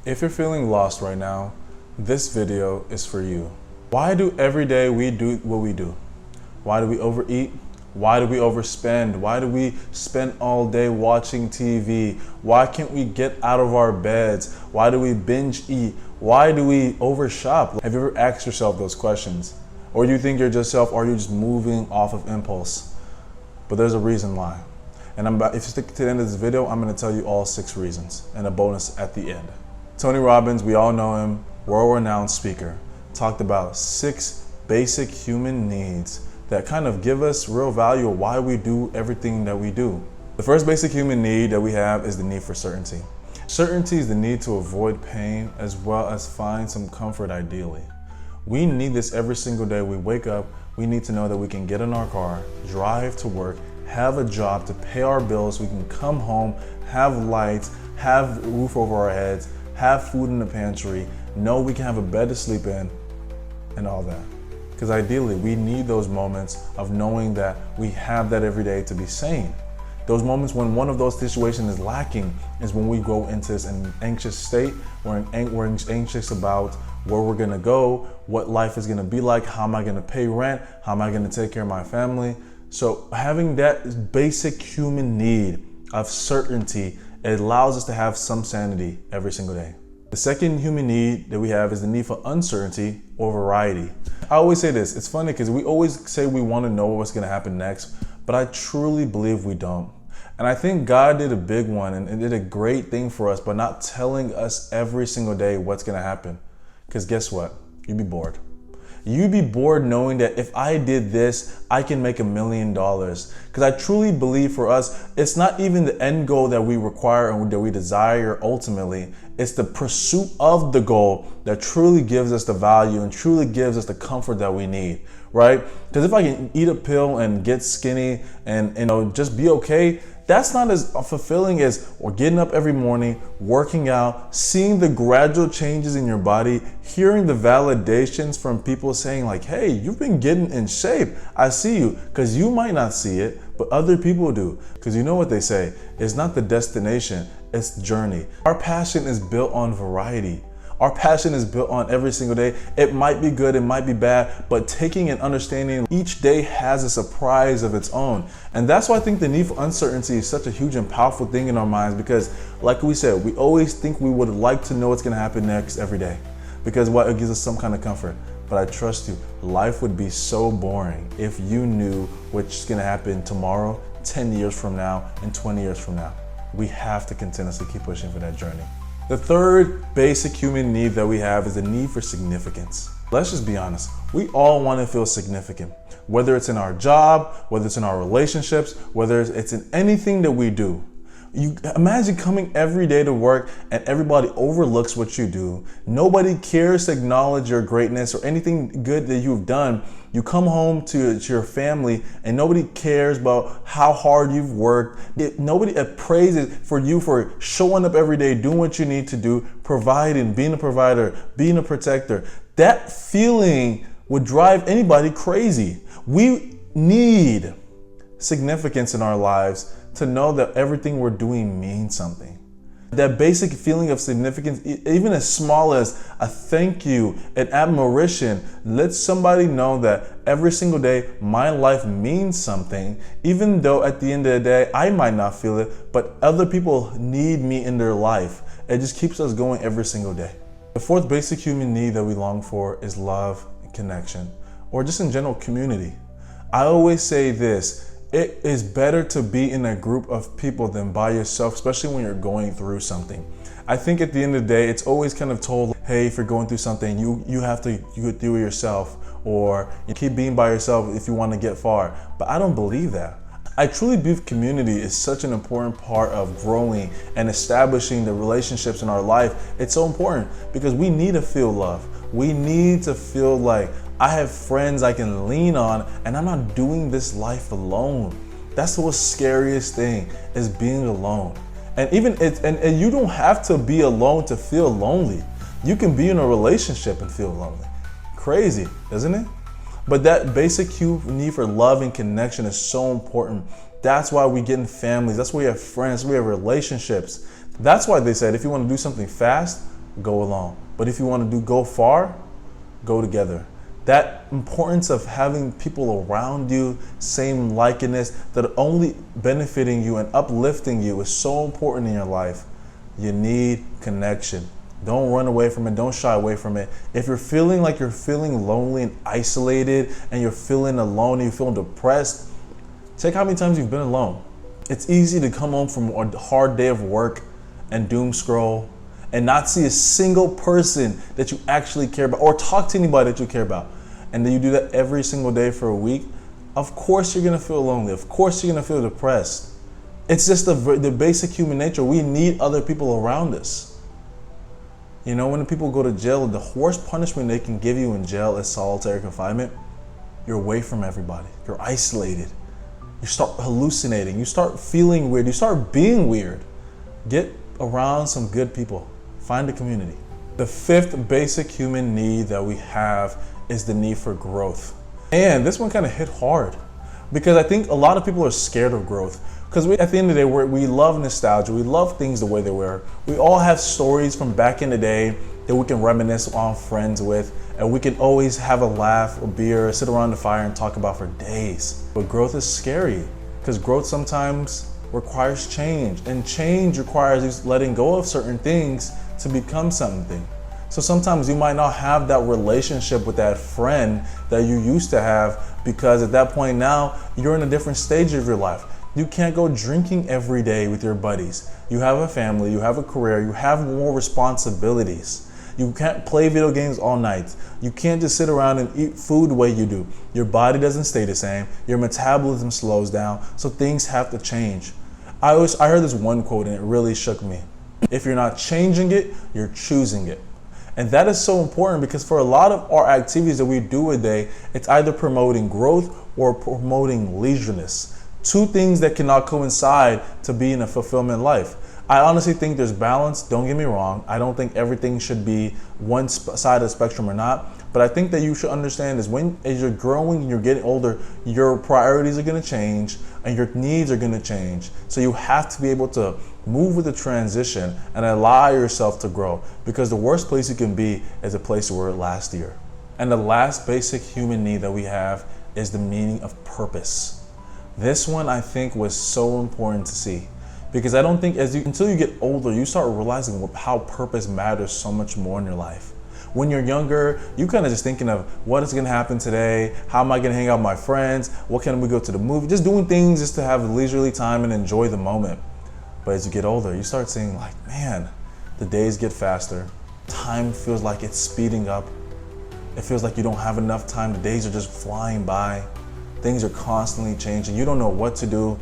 If you're feeling lost right now, this video is for you. Why do every day we do what we do? Why do we overeat? Why do we overspend? Why do we spend all day watching TV? Why can't we get out of our beds? Why do we binge eat? Why do we overshop? Have you ever asked yourself those questions? Or do you think you're just moving off of impulse? But there's a reason why. And if you stick to the end of this video, I'm gonna tell you all 6 reasons and a bonus at the end. Tony Robbins, we all know him, world-renowned speaker, talked about 6 basic human needs that kind of give us real value of why we do everything that we do. The first basic human need that we have is the need for certainty. Certainty is the need to avoid pain as well as find some comfort ideally. We need this every single day we wake up. We need to know that we can get in our car, drive to work, have a job to pay our bills. We can come home, have lights, have a roof over our heads, have food in the pantry, know we can have a bed to sleep in, and all that. Because ideally, we need those moments of knowing that we have that every day to be sane. Those moments when one of those situations is lacking is when we go into this anxious state. We're anxious about where we're gonna go, what life is gonna be like, how am I gonna pay rent, how am I gonna take care of my family. So having that basic human need of certainty, it allows us to have some sanity every single day. The second human need that we have is the need for uncertainty or variety. I always say this, it's funny because we always say we want to know what's going to happen next, but I truly believe we don't. And I think God did a big one and did a great thing for us by not telling us every single day what's going to happen. Because guess what? You'd be bored. You'd be bored knowing that if I did this, I can make $1 million. Because I truly believe for us, it's not even the end goal that we require and that we desire ultimately. It's the pursuit of the goal that truly gives us the value and truly gives us the comfort that we need, right? Because if I can eat a pill and get skinny and just be okay, that's not as fulfilling as getting up every morning, working out, seeing the gradual changes in your body, hearing the validations from people saying like, hey, you've been getting in shape. I see you. Because you might not see it, but other people do. Because you know what they say, it's not the destination, it's the journey. Our passion is built on variety. Our passion is built on every single day. It might be good, it might be bad, but taking and understanding each day has a surprise of its own. And that's why I think the need for uncertainty is such a huge and powerful thing in our minds, because like we said, we always think we would like to know what's gonna happen next every day, because it gives us some kind of comfort. But I trust you, life would be so boring if you knew what's gonna happen tomorrow, 10 years from now, and 20 years from now. We have to continuously keep pushing for that journey. The third basic human need that we have is the need for significance. Let's just be honest. We all want to feel significant, whether it's in our job, whether it's in our relationships, whether it's in anything that we do. You imagine coming every day to work and everybody overlooks what you do. Nobody cares to acknowledge your greatness or anything good that you've done. You come home to your family and nobody cares about how hard you've worked. Nobody appraises for you for showing up every day, doing what you need to do, providing, being a provider, being a protector. That feeling would drive anybody crazy. We need significance in our lives to know that everything we're doing means something. That basic feeling of significance, even as small as a thank you, an admiration, lets somebody know that every single day my life means something, even though at the end of the day I might not feel it, but other people need me in their life. It just keeps us going every single day. The fourth basic human need that we long for is love and connection, or just in general community. I always say this, it is better to be in a group of people than by yourself, especially when you're going through something. I think at the end of the day, it's always kind of told, hey, if you're going through something, you have to go through it yourself, or you keep being by yourself if you want to get far. But I don't believe that. I truly believe community is such an important part of growing and establishing the relationships in our life. It's so important because we need to feel love. We need to feel like I have friends I can lean on and I'm not doing this life alone. That's the scariest thing, is being alone. And and you don't have to be alone to feel lonely. You can be in a relationship and feel lonely. Crazy, isn't it? But that basic human need for love and connection is so important. That's why we get in families. That's why we have friends. We have relationships. That's why they said if you want to do something fast, go alone. But if you want to go far, go together. That importance of having people around you, same likeness, that are only benefiting you and uplifting you is so important in your life. You need connection. Don't run away from it. Don't shy away from it. If you're feeling like you're feeling lonely and isolated and you're feeling alone and you're feeling depressed, check how many times you've been alone. It's easy to come home from a hard day of work and doom scroll and not see a single person that you actually care about or talk to anybody that you care about. And then you do that every single day for a week. Of course you're gonna feel lonely. Of course you're gonna feel depressed. It's just the basic human nature. We need other people around us. You know, when people go to jail, the worst punishment they can give you in jail is solitary confinement. You're away from everybody. You're isolated. You start hallucinating. You start feeling weird. You start being weird. Get around some good people. Find a community. The fifth basic human need that we have is the need for growth. And this one kind of hit hard because I think a lot of people are scared of growth. Because at the end of the day, we love nostalgia. We love things the way they were. We all have stories from back in the day that we can reminisce on friends with, and we can always have a laugh, a beer, sit around the fire and talk about for days. But growth is scary because growth sometimes requires change, and change requires you letting go of certain things to become something. So sometimes you might not have that relationship with that friend that you used to have because at that point now you're in a different stage of your life. You can't go drinking every day with your buddies. You have a family, you have a career, you have more responsibilities. You can't play video games all night. You can't just sit around and eat food the way you do. Your body doesn't stay the same. Your metabolism slows down. So things have to change. I heard this one quote and it really shook me. If you're not changing it, you're choosing it. And that is so important because for a lot of our activities that we do a day, it's either promoting growth or promoting leisureness. Two things that cannot coincide to be in a fulfillment life. I honestly think there's balance. Don't get me wrong. I don't think everything should be one side of the spectrum or not. But I think that you should understand is as you're growing and you're getting older, your priorities are going to change and your needs are going to change. So you have to be able to move with the transition and allow yourself to grow, because the worst place you can be is a place you were last year. And the last basic human need that we have is the meaning of purpose. This one I think was so important to see, because I don't think until you get older, you start realizing how purpose matters so much more in your life. When you're younger, you kind of just thinking of what is going to happen today, how am I going to hang out with my friends, what can we go to the movie, just doing things just to have leisurely time and enjoy the moment. But as you get older, you start seeing like, man, the days get faster, time feels like it's speeding up, it feels like you don't have enough time, the days are just flying by. Things are constantly changing. You don't know what to do,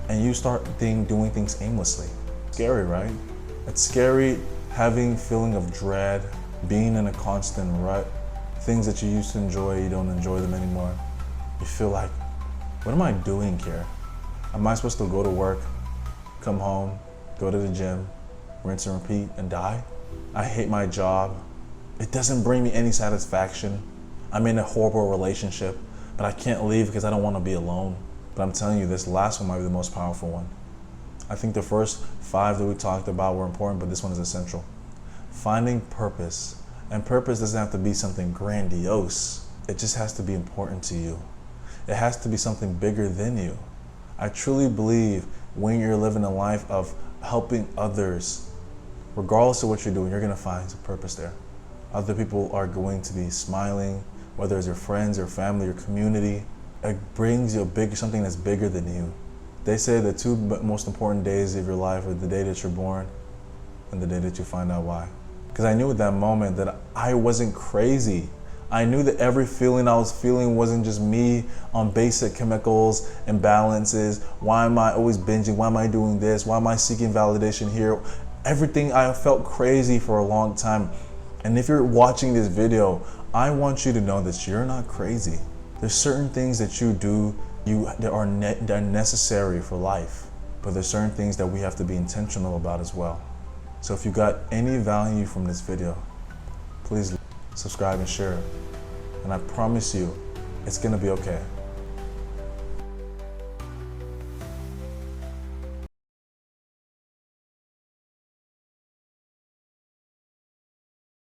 and you start doing things aimlessly. Scary, right? It's scary having feeling of dread, being in a constant rut. Things that you used to enjoy, you don't enjoy them anymore. You feel like, what am I doing here? Am I supposed to go to work, come home, go to the gym, rinse and repeat, and die? I hate my job. It doesn't bring me any satisfaction. I'm in a horrible relationship, but I can't leave because I don't want to be alone. But I'm telling you, this last one might be the most powerful one. I think the first 5 that we talked about were important, but this one is essential. Finding purpose. And purpose doesn't have to be something grandiose. It just has to be important to you. It has to be something bigger than you. I truly believe when you're living a life of helping others, regardless of what you're doing, you're going to find some purpose there. Other people are going to be smiling, whether it's your friends, your family, your community. It brings you something that's bigger than you. They say the 2 most important days of your life are the day that you're born and the day that you find out why. Because I knew at that moment that I wasn't crazy. I knew that every feeling I was feeling wasn't just me on basic chemicals and balances. Why am I always binging? Why am I doing this? Why am I seeking validation here? Everything, I felt crazy for a long time. And if you're watching this video, I want you to know that you're not crazy. There's certain things that you do that are necessary for life, but there's certain things that we have to be intentional about as well. So if you got any value from this video, please subscribe and share it. And I promise you, it's gonna be okay.